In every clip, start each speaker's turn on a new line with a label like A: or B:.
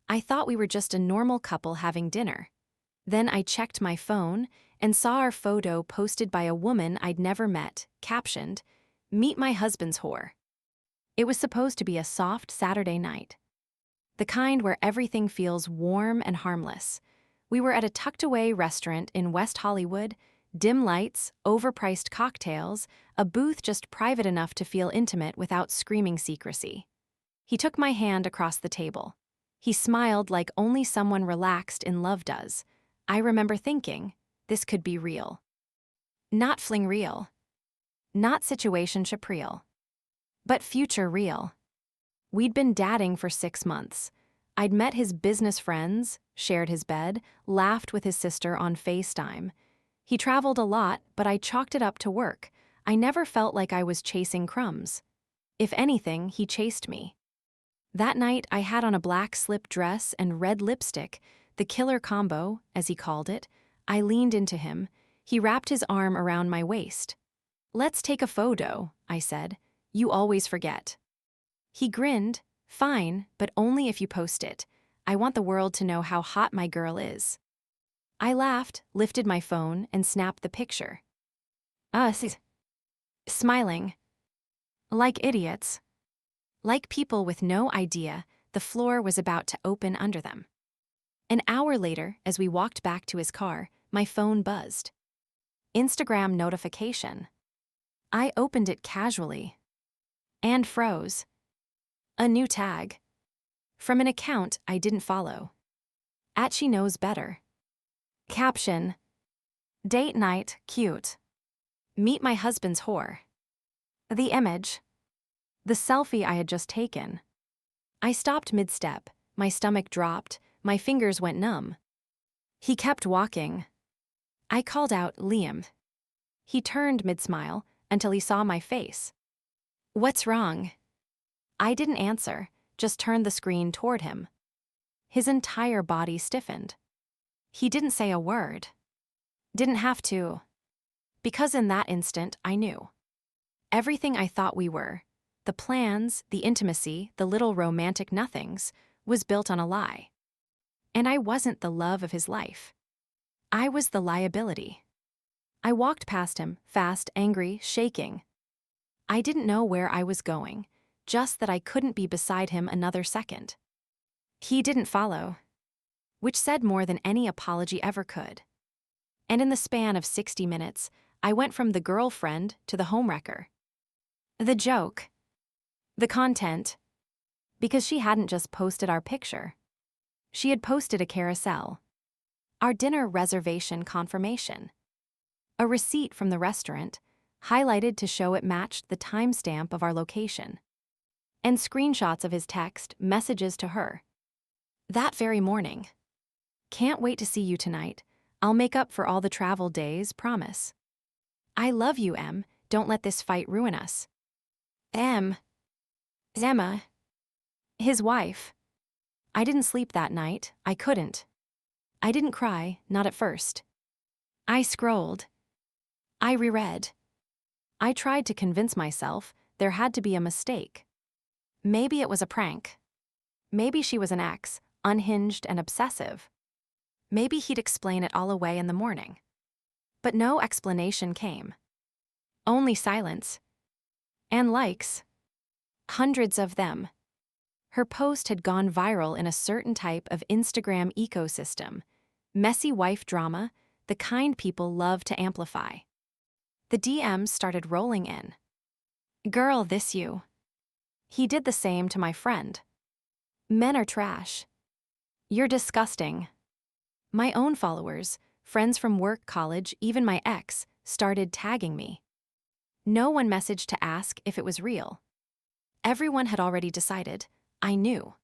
A: I thought we were just a normal couple having dinner. Then I checked my phone and saw our photo posted by a woman I'd never met, captioned, "Meet my husband's whore." It was supposed to be a soft Saturday night. The kind where everything feels warm and harmless. We were at a tucked-away restaurant in West Hollywood, dim lights, overpriced cocktails, a booth just private enough to feel intimate without screaming secrecy. He took my hand across the table. He smiled like only someone relaxed in love does. I remember thinking, this could be real. Not fling real. Not situationship real. But future real. We'd been dating for 6 months. I'd met his business friends, shared his bed, laughed with his sister on FaceTime. He traveled a lot, but I chalked it up to work. I never felt like I was chasing crumbs. If anything, he chased me. That night, I had on a black slip dress and red lipstick, the killer combo, as he called it. I leaned into him. He wrapped his arm around my waist. "Let's take a photo," I said. "You always forget." He grinned. "Fine, but only if you post it. I want the world to know how hot my girl is." I laughed, lifted my phone, and snapped the picture. Us. Smiling. Like idiots. Like people with no idea the floor was about to open under them. An hour later, as we walked back to his car, my phone buzzed. Instagram notification. I opened it casually. And froze. A new tag. From an account I didn't follow. She knows better. Caption. Date night, cute. Meet my husband's whore. The image. The selfie I had just taken. I stopped mid-step, my stomach dropped, my fingers went numb. He kept walking. I called out, "Liam." He turned mid-smile until he saw my face. "What's wrong?" I didn't answer, just turned the screen toward him. His entire body stiffened. He didn't say a word. Didn't have to. Because in that instant, I knew. Everything I thought we were, the plans, the intimacy, the little romantic nothings, was built on a lie. And I wasn't the love of his life. I was the liability. I walked past him, fast, angry, shaking. I didn't know where I was going, just that I couldn't be beside him another second. He didn't follow, which said more than any apology ever could. And in the span of 60 minutes, I went from the girlfriend to the homewrecker. The joke. The content. Because she hadn't just posted our picture. She had posted a carousel. Our dinner reservation confirmation. A receipt from the restaurant, highlighted to show it matched the timestamp of our location. And screenshots of his text, messages to her. That very morning. "Can't wait to see you tonight. I'll make up for all the travel days, promise. I love you, Em. Don't let this fight ruin us." Em. Emma. His wife. I didn't sleep that night. I couldn't. I didn't cry, not at first. I scrolled. I reread. I tried to convince myself there had to be a mistake. Maybe it was a prank. Maybe she was an ex, unhinged and obsessive. Maybe he'd explain it all away in the morning. But no explanation came. Only silence. And likes. Hundreds of them. Her post had gone viral in a certain type of Instagram ecosystem. Messy wife drama, the kind people love to amplify. The DMs started rolling in. "Girl, this you." He did the same to my friend. "Men are trash." "You're disgusting." My own followers, friends from work, college, even my ex, started tagging me. No one messaged to ask if it was real. Everyone had already decided. I knew.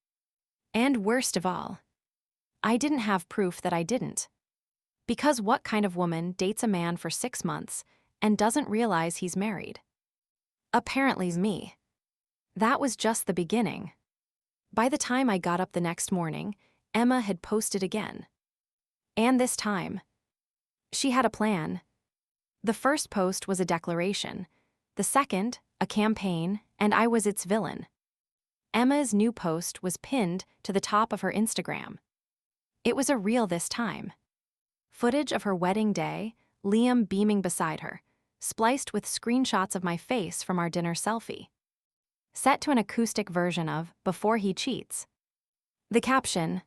A: And worst of all, I didn't have proof that I didn't. Because what kind of woman dates a man for 6 months and doesn't realize he's married? Apparently me. That was just the beginning. By the time I got up the next morning, Emma had posted again. And this time, she had a plan. The first post was a declaration. The second, a campaign, and I was its villain. Emma's new post was pinned to the top of her Instagram. It was a reel this time. Footage of her wedding day, Liam beaming beside her, spliced with screenshots of my face from our dinner selfie. Set to an acoustic version of Before He Cheats. The caption,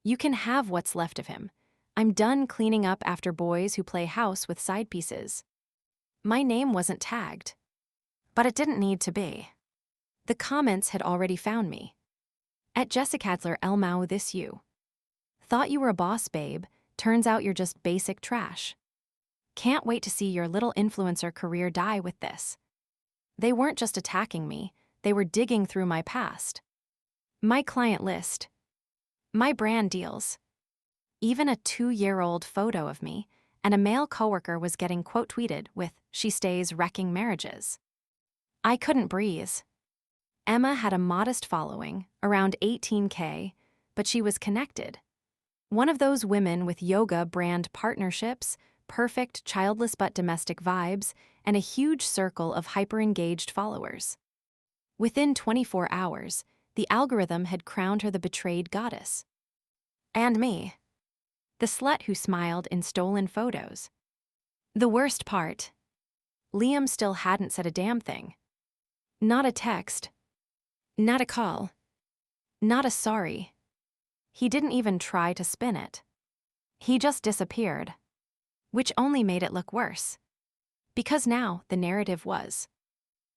A: "You can have what's left of him. I'm done cleaning up after boys who play house with side pieces." My name wasn't tagged. But it didn't need to be. The comments had already found me. At Jessicadler Elmau this you. Thought you were a boss, babe. Turns out you're just basic trash. Can't wait to see your little influencer career die with this. They weren't just attacking me, they were digging through my past. My client list. My brand deals. Even a 2-year-old photo of me, and a male coworker was getting quote tweeted with, "She stays wrecking marriages." I couldn't breathe. Emma had a modest following, around 18K, but she was connected. One of those women with yoga brand partnerships, perfect childless but domestic vibes, and a huge circle of hyper-engaged followers. Within 24 hours, the algorithm had crowned her the betrayed goddess. And me. The slut who smiled in stolen photos. The worst part. Liam still hadn't said a damn thing. Not a text. Not a call. Not a sorry. He didn't even try to spin it. He just disappeared. Which only made it look worse. Because now the narrative was,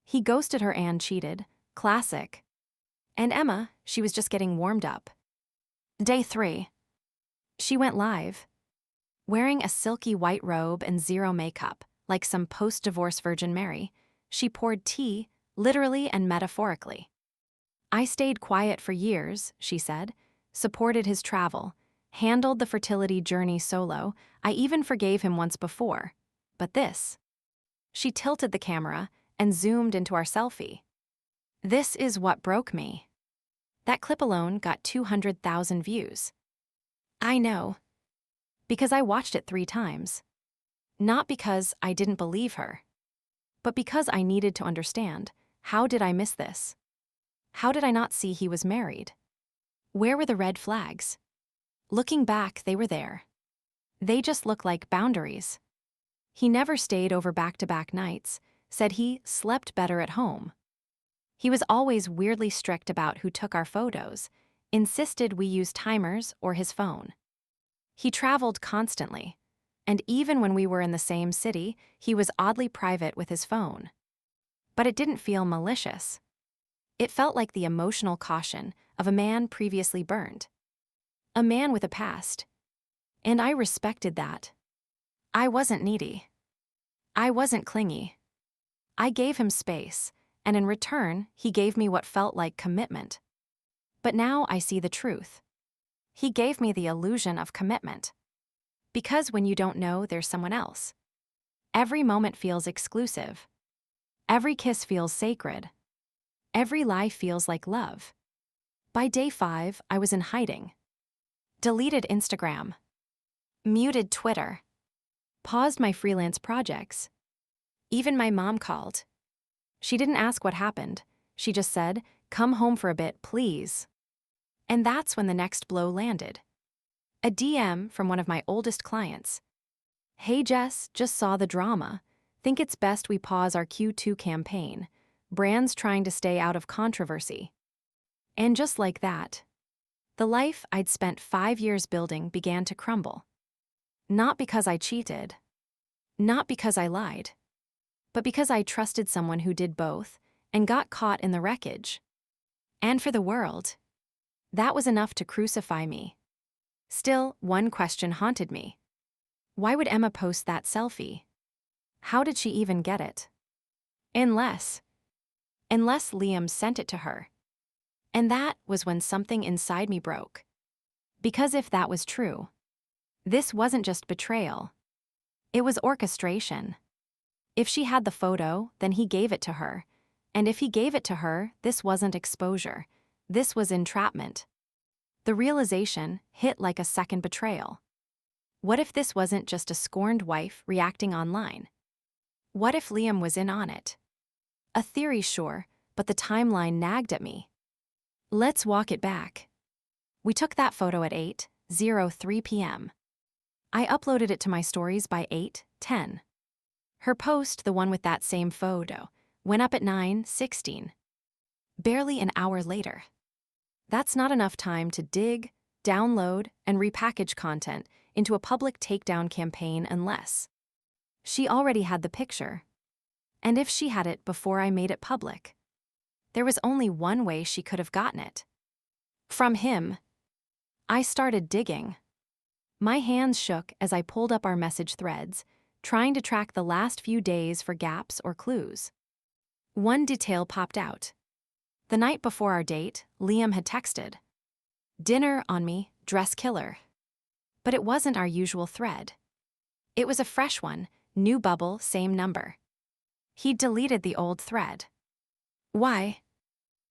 A: he ghosted her and cheated, classic. And Emma, she was just getting warmed up. Day 3. She went live. Wearing a silky white robe and zero makeup, like some post-divorce Virgin Mary, she poured tea, literally and metaphorically. I stayed quiet for years, she said, supported his travel, handled the fertility journey solo. I even forgave him once before. But this. She tilted the camera and zoomed into our selfie. This is what broke me. That clip alone got 200,000 views. I know. Because I watched it 3 times. Not because I didn't believe her. But because I needed to understand, how did I miss this? How did I not see he was married? Where were the red flags? Looking back, they were there. They just looked like boundaries. He never stayed over back-to-back nights, said he slept better at home. He was always weirdly strict about who took our photos, insisted we use timers or his phone. He traveled constantly, and even when we were in the same city, he was oddly private with his phone. But it didn't feel malicious. It felt like the emotional caution of a man previously burned. A man with a past. And I respected that. I wasn't needy. I wasn't clingy. I gave him space, and in return, he gave me what felt like commitment. But now I see the truth. He gave me the illusion of commitment. Because when you don't know, there's someone else. Every moment feels exclusive. Every kiss feels sacred. Every lie feels like love. By day 5, I was in hiding. Deleted Instagram. Muted Twitter. Paused my freelance projects. Even my mom called. She didn't ask what happened. She just said, "Come home for a bit, please." And that's when the next blow landed. A DM from one of my oldest clients. "Hey Jess, just saw the drama. Think it's best we pause our Q2 campaign. Brands trying to stay out of controversy." And just like that, the life I'd spent 5 years building began to crumble. Not because I cheated. Not because I lied. But because I trusted someone who did both and got caught in the wreckage. And for the world, that was enough to crucify me. Still, one question haunted me. Why would Emma post that selfie? How did she even get it? Unless Liam sent it to her. And that was when something inside me broke. Because if that was true, this wasn't just betrayal. It was orchestration. If she had the photo, then he gave it to her. And if he gave it to her, this wasn't exposure. This was entrapment. The realization hit like a second betrayal. What if this wasn't just a scorned wife reacting online? What if Liam was in on it? A theory, sure, but the timeline nagged at me. Let's walk it back. We took that photo at 8:03 p.m. I uploaded it to my stories by 8:10. Her post, the one with that same photo, went up at 9:16. Barely an hour later. That's not enough time to dig, download, and repackage content into a public takedown campaign unless she already had the picture. And if she had it before I made it public, there was only one way she could have gotten it. From him. I started digging. My hands shook as I pulled up our message threads, trying to track the last few days for gaps or clues. One detail popped out. The night before our date, Liam had texted, "Dinner on me, dress killer." But it wasn't our usual thread. It was a fresh one, new bubble, same number. He'd deleted the old thread. Why?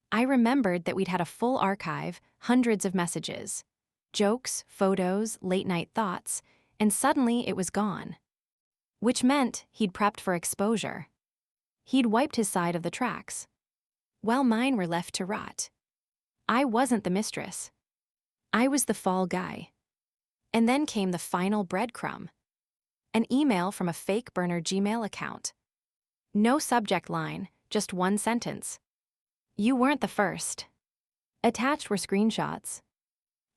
A: I remembered that we'd had a full archive, hundreds of messages, jokes, photos, late-night thoughts, and suddenly it was gone. Which meant he'd prepped for exposure. He'd wiped his side of the tracks, while mine were left to rot. I wasn't the mistress. I was the fall guy. And then came the final breadcrumb. An email from a fake burner Gmail account. No subject line, just one sentence. "You weren't the first." Attached were screenshots.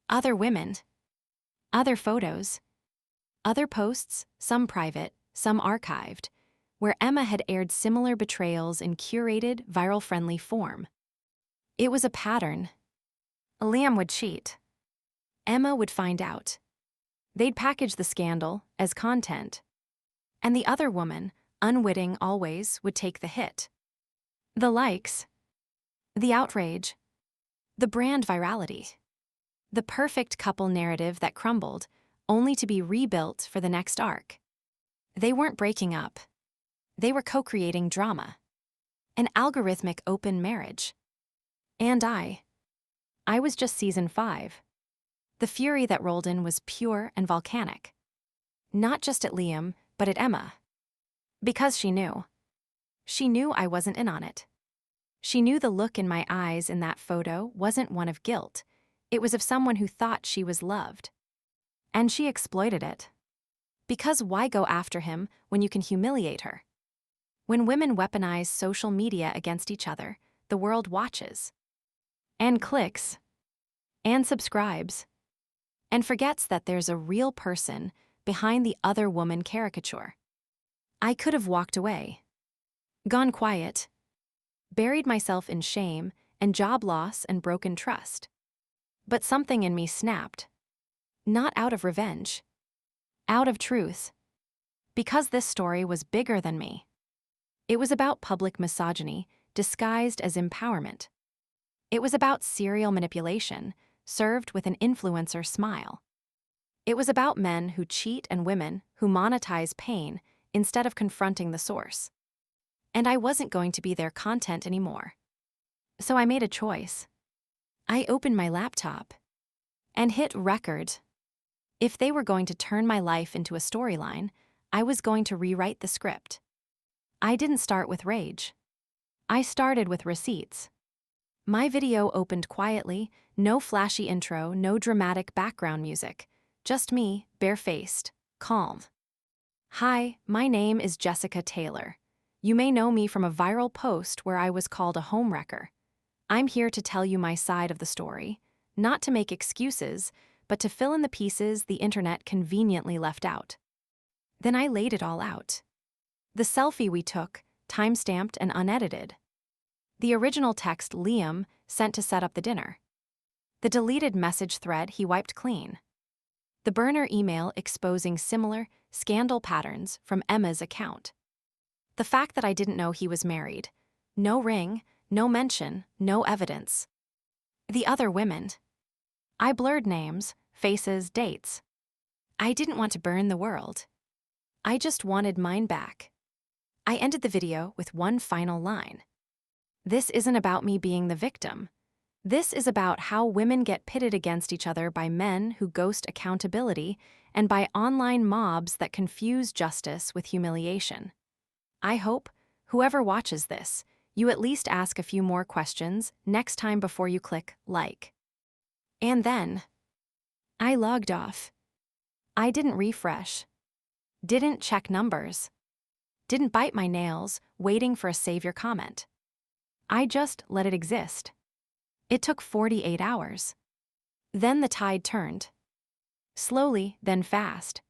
A: Other women. Other photos. Other posts, some private, some archived, where Emma had aired similar betrayals in curated, viral-friendly form. It was a pattern. Liam would cheat. Emma would find out. They'd package the scandal as content. And the other woman, unwitting always, would take the hit. The likes. The outrage. The brand virality. The perfect couple narrative that crumbled, only to be rebuilt for the next arc. They weren't breaking up. They were co-creating drama. An algorithmic open marriage. And I was just season 5. The fury that rolled in was pure and volcanic. Not just at Liam, but at Emma. Because she knew. She knew I wasn't in on it. She knew the look in my eyes in that photo wasn't one of guilt. It was of someone who thought she was loved. And she exploited it. Because why go after him when you can humiliate her? When women weaponize social media against each other, the world watches. And clicks. And subscribes. And forgets that there's a real person behind the other woman caricature. I could have walked away. Gone quiet. Buried myself in shame and job loss and broken trust. But something in me snapped. Not out of revenge. Out of truth. Because this story was bigger than me. It was about public misogyny disguised as empowerment. It was about serial manipulation served with an influencer smile. It was about men who cheat and women who monetize pain instead of confronting the source. And I wasn't going to be their content anymore. So I made a choice. I opened my laptop and hit record. If they were going to turn my life into a storyline, I was going to rewrite the script. I didn't start with rage. I started with receipts. My video opened quietly, no flashy intro, no dramatic background music. Just me, barefaced, calm. "Hi, my name is Jessica Taylor. You may know me from a viral post where I was called a homewrecker. I'm here to tell you my side of the story, not to make excuses, but to fill in the pieces the internet conveniently left out." Then I laid it all out. The selfie we took, time-stamped and unedited. The original text Liam sent to set up the dinner. The deleted message thread he wiped clean. The burner email exposing similar scandal patterns from Emma's account. The fact that I didn't know he was married. No ring, no mention, no evidence. The other women. I blurred names, faces, dates. I didn't want to burn the world. I just wanted mine back. I ended the video with one final line. This isn't about me being the victim. This is about how women get pitted against each other by men who ghost accountability and by online mobs that confuse justice with humiliation. I hope, whoever watches this, You at least ask a few more questions next time before you click like. And then I logged off. I didn't refresh. Didn't check numbers. Didn't bite my nails, waiting for a savior comment. I just let it exist. It took 48 hours. Then the tide turned. Slowly, then fast.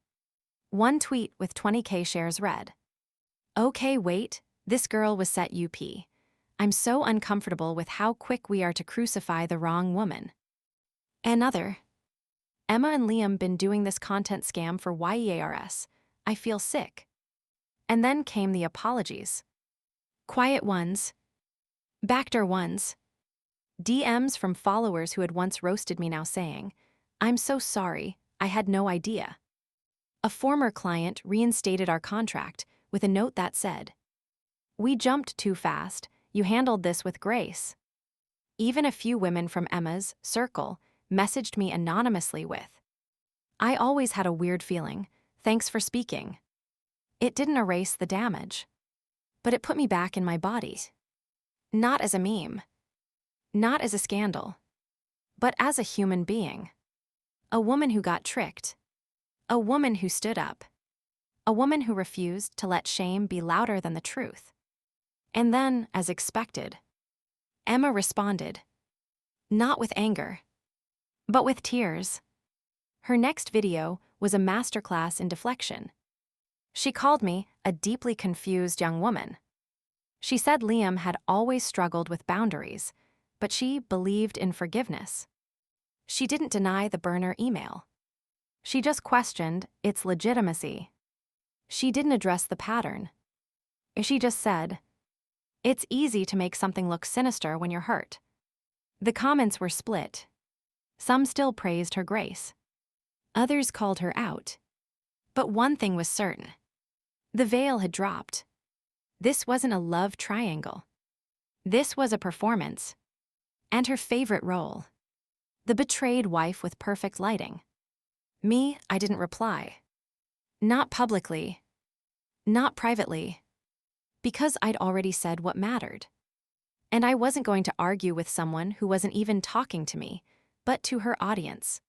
A: One tweet with 20K shares read, "Okay, wait, this girl was set UP. I'm so uncomfortable with how quick we are to crucify the wrong woman." Another, "Emma and Liam been doing this content scam for years. I feel sick." And then came the apologies. Quiet ones. Backdoor ones. DMs from followers who had once roasted me now saying, "I'm so sorry, I had no idea." A former client reinstated our contract with a note that said, "We jumped too fast, you handled this with grace." Even a few women from Emma's circle messaged me anonymously with, "I always had a weird feeling, thanks for speaking." It didn't erase the damage, but it put me back in my body. Not as a meme, not as a scandal, but as a human being. A woman who got tricked. A woman who stood up. A woman who refused to let shame be louder than the truth. And then, as expected, Emma responded. Not with anger, but with tears. Her next video was a masterclass in deflection. She called me a deeply confused young woman. She said Liam had always struggled with boundaries, but she believed in forgiveness. She didn't deny the burner email. She just questioned its legitimacy. She didn't address the pattern. She just said, "It's easy to make something look sinister when you're hurt." The comments were split. Some still praised her grace. Others called her out. But one thing was certain. The veil had dropped. This wasn't a love triangle. This was a performance. And her favorite role. The betrayed wife with perfect lighting. Me, I didn't reply. Not publicly. Not privately. Because I'd already said what mattered. And I wasn't going to argue with someone who wasn't even talking to me, but to her audience.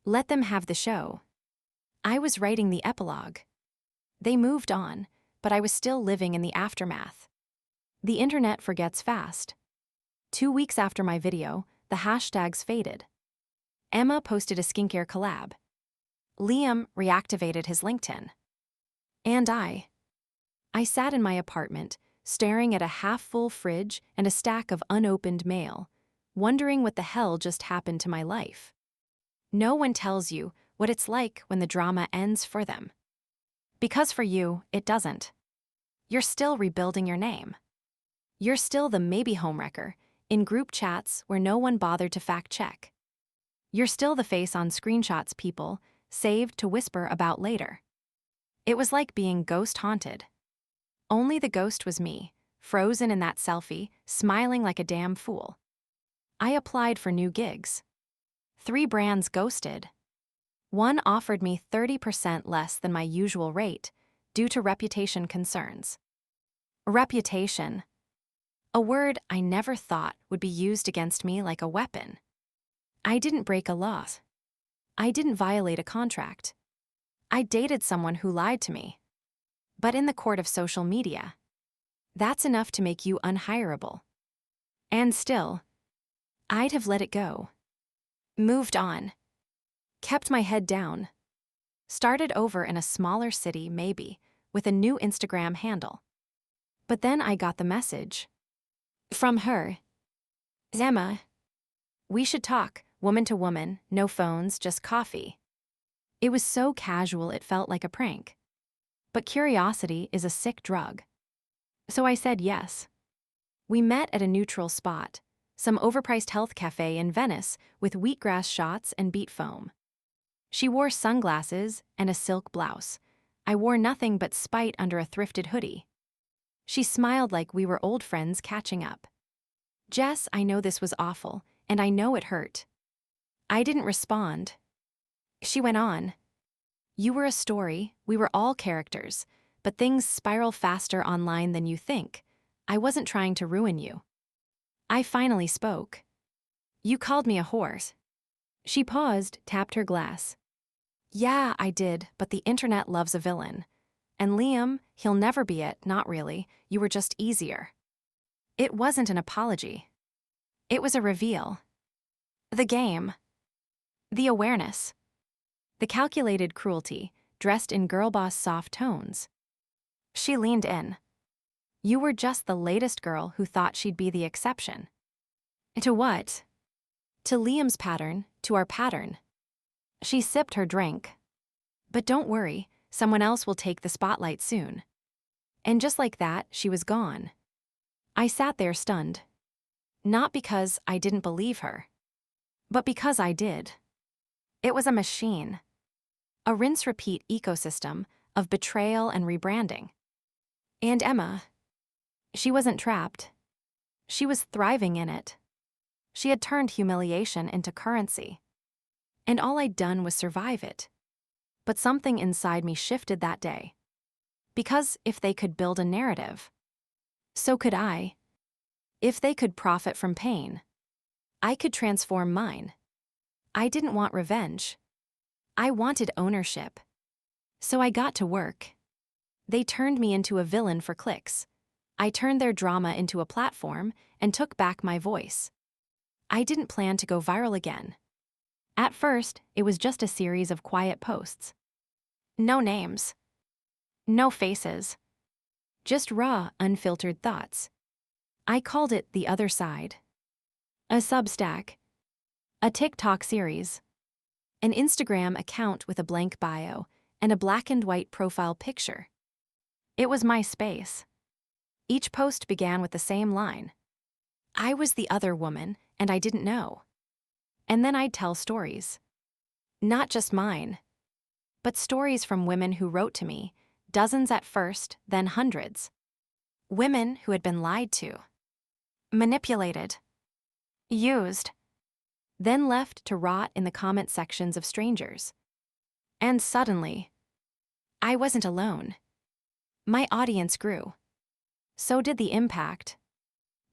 A: Let them have the show. I was writing the epilogue. They moved on, but I was still living in the aftermath. The internet forgets fast. 2 weeks after my video, the hashtags faded. Emma posted a skincare collab. Liam reactivated his LinkedIn. And I sat in my apartment, staring at a half-full fridge and a stack of unopened mail, wondering what the hell just happened to my life. No one tells you what it's like when the drama ends for them. Because for you, it doesn't. You're still rebuilding your name. You're still the maybe homewrecker in group chats where no one bothered to fact-check. You're still the face on screenshots people saved to whisper about later. It was like being ghost-haunted. Only the ghost was me, frozen in that selfie, smiling like a damn fool. I applied for new gigs. 3 brands ghosted. One offered me 30% less than my usual rate due to reputation concerns. Reputation. A word I never thought would be used against me like a weapon. I didn't break a law. I didn't violate a contract. I dated someone who lied to me. But in the court of social media, that's enough to make you unhireable. And still, I'd have let it go. Moved on. Kept my head down. Started over in a smaller city, maybe, with a new Instagram handle. But then I got the message. From her. Emma. We should talk, woman to woman, no phones, just coffee. It was so casual it felt like a prank. But curiosity is a sick drug. So I said yes. We met at a neutral spot, some overpriced health cafe in Venice with wheatgrass shots and beet foam. She wore sunglasses and a silk blouse. I wore nothing but spite under a thrifted hoodie. She smiled like we were old friends catching up. Jess, I know this was awful, and I know it hurt. I didn't respond. She went on. You were a story, we were all characters, but things spiral faster online than you think. I wasn't trying to ruin you. I finally spoke. You called me a horse. She paused, tapped her glass. Yeah, I did, but the internet loves a villain. And Liam, he'll never be it, not really, you were just easier. It wasn't an apology. It was a reveal. The game. The awareness. The calculated cruelty, dressed in girl-boss soft tones. She leaned in. You were just the latest girl who thought she'd be the exception. To what? To Liam's pattern, to our pattern. She sipped her drink. But don't worry, someone else will take the spotlight soon. And just like that, she was gone. I sat there stunned. Not because I didn't believe her, but because I did. It was a machine. A rinse-repeat ecosystem of betrayal and rebranding. And Emma, she wasn't trapped. She was thriving in it. She had turned humiliation into currency. And all I'd done was survive it. But something inside me shifted that day. Because if they could build a narrative, so could I. If they could profit from pain, I could transform mine. I didn't want revenge. I wanted ownership. So I got to work. They turned me into a villain for clicks. I turned their drama into a platform and took back my voice. I didn't plan to go viral again. At first, it was just a series of quiet posts. No names. No faces. Just raw, unfiltered thoughts. I called it The Other Side. A Substack. A TikTok series. An Instagram account with a blank bio and a black and white profile picture. It was my space. Each post began with the same line. I was the other woman, and I didn't know. And then I'd tell stories. Not just mine, but stories from women who wrote to me, dozens at first, then hundreds. Women who had been lied to, manipulated, used, then left to rot in the comment sections of strangers. And suddenly, I wasn't alone. My audience grew. So did the impact.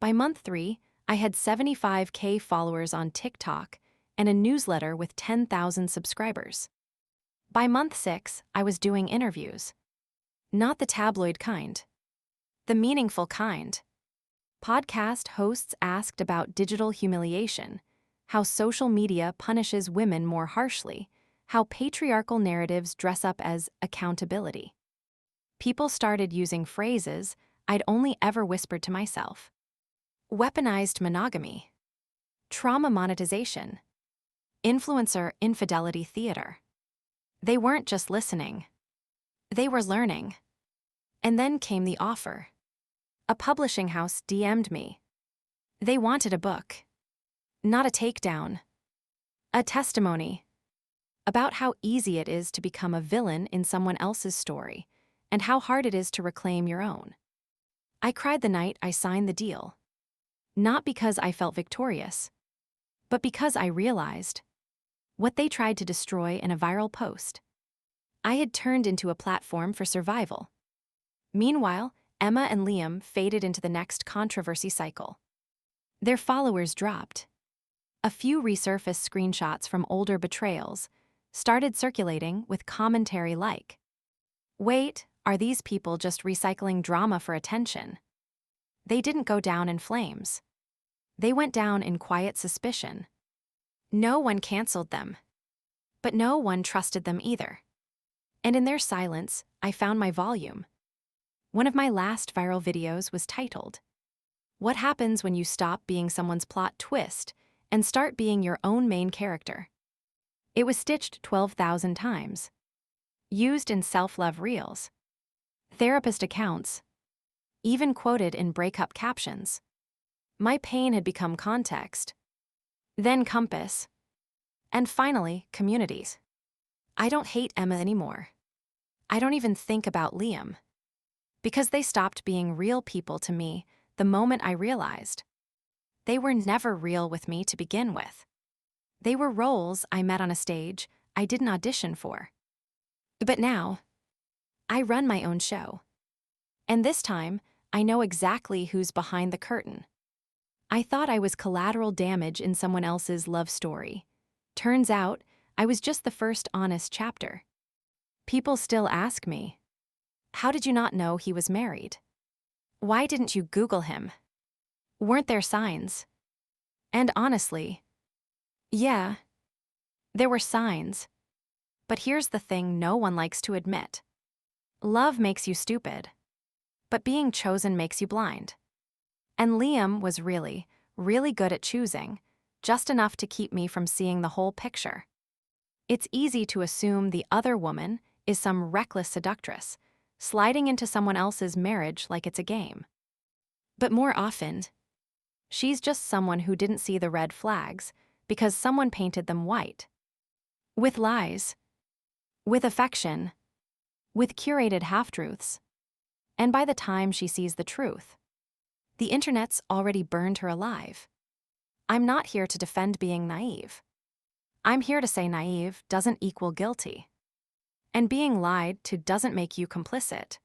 A: By month 3, I had 75K followers on TikTok and a newsletter with 10,000 subscribers. By month 6, I was doing interviews. Not the tabloid kind. The meaningful kind. Podcast hosts asked about digital humiliation, how social media punishes women more harshly, how patriarchal narratives dress up as accountability. People started using phrases I'd only ever whispered to myself. Weaponized monogamy. Trauma monetization. Influencer infidelity theater. They weren't just listening. They were learning. And then came the offer. A publishing house DM'd me. They wanted a book. Not a takedown. A testimony. About how easy it is to become a villain in someone else's story, and how hard it is to reclaim your own. I cried the night I signed the deal. Not because I felt victorious, but because I realized what they tried to destroy in a viral post, I had turned into a platform for survival. Meanwhile, Emma and Liam faded into the next controversy cycle. Their followers dropped. A few resurfaced screenshots from older betrayals started circulating with commentary like, "Wait, are these people just recycling drama for attention?" They didn't go down in flames. They went down in quiet suspicion. No one canceled them. But no one trusted them either. And in their silence, I found my volume. One of my last viral videos was titled, "What Happens When You Stop Being Someone's Plot Twist and Start Being Your Own Main Character." It was stitched 12,000 times. Used in self-love reels. Therapist accounts. Even quoted in breakup captions. My pain had become context. Then compass. And finally, communities. I don't hate Emma anymore. I don't even think about Liam. Because they stopped being real people to me the moment I realized. They were never real with me to begin with. They were roles I met on a stage I didn't audition for. But now, I run my own show. And this time, I know exactly who's behind the curtain. I thought I was collateral damage in someone else's love story. Turns out, I was just the first honest chapter. People still ask me, how did you not know he was married? Why didn't you Google him? Weren't there signs? And honestly, yeah, there were signs. But here's the thing no one likes to admit. Love makes you stupid, but being chosen makes you blind. And Liam was really, really good at choosing, just enough to keep me from seeing the whole picture. It's easy to assume the other woman is some reckless seductress, sliding into someone else's marriage like it's a game. But more often, she's just someone who didn't see the red flags because someone painted them white. With lies, with affection, with curated half-truths. And by the time she sees the truth, the internet's already burned her alive. I'm not here to defend being naive. I'm here to say naive doesn't equal guilty. And being lied to doesn't make you complicit.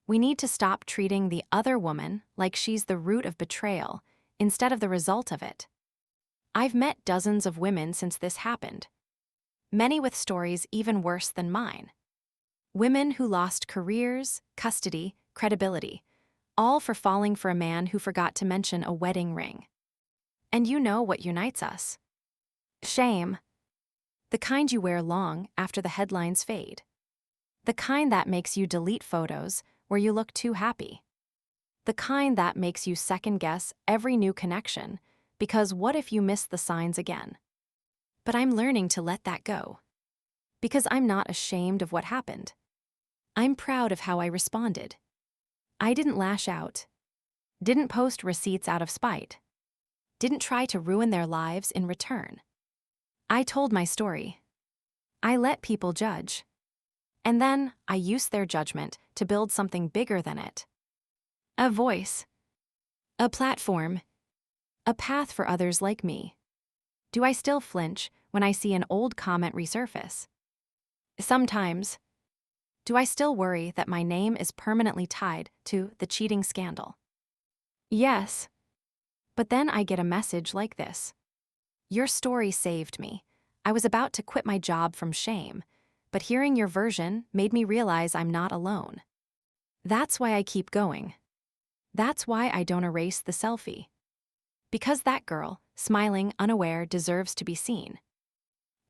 A: We need to stop treating the other woman like she's the root of betrayal instead of the result of it. I've met dozens of women since this happened, many with stories even worse than mine. Women who lost careers, custody, credibility, all for falling for a man who forgot to mention a wedding ring. And you know what unites us? Shame. The kind you wear long after the headlines fade. The kind that makes you delete photos where you look too happy. The kind that makes you second-guess every new connection, because what if you miss the signs again? But I'm learning to let that go. Because I'm not ashamed of what happened. I'm proud of how I responded. I didn't lash out. Didn't post receipts out of spite. Didn't try to ruin their lives in return. I told my story. I let people judge. And then I used their judgment to build something bigger than it. A voice. A platform. A path for others like me. Do I still flinch when I see an old comment resurface? Sometimes. Do I still worry that my name is permanently tied to the cheating scandal? Yes. But then I get a message like this. Your story saved me. I was about to quit my job from shame, but hearing your version made me realize I'm not alone. That's why I keep going. That's why I don't erase the selfie. Because that girl, smiling unaware, deserves to be seen.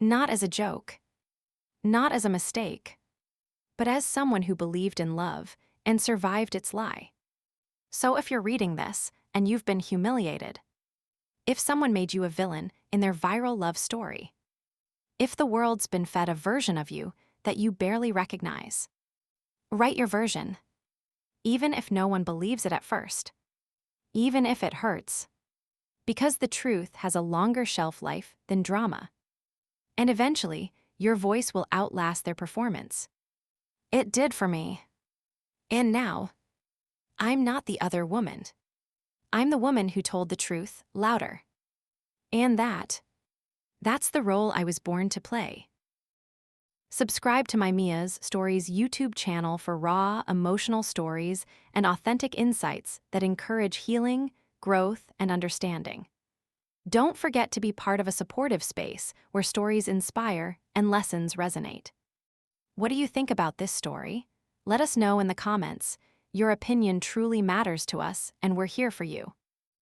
A: Not as a joke. Not as a mistake. But as someone who believed in love and survived its lie. So if you're reading this and you've been humiliated, if someone made you a villain in their viral love story, if the world's been fed a version of you that you barely recognize, write your version. Even if no one believes it at first. Even if it hurts. Because the truth has a longer shelf life than drama. And eventually, your voice will outlast their performance. It did for me. And now, I'm not the other woman. I'm the woman who told the truth louder. And that's the role I was born to play. Subscribe to my Mia's Stories YouTube channel for raw, emotional stories and authentic insights that encourage healing, growth, and understanding. Don't forget to be part of a supportive space where stories inspire and lessons resonate. What do you think about this story? Let us know in the comments. Your opinion truly matters to us, and we're here for you.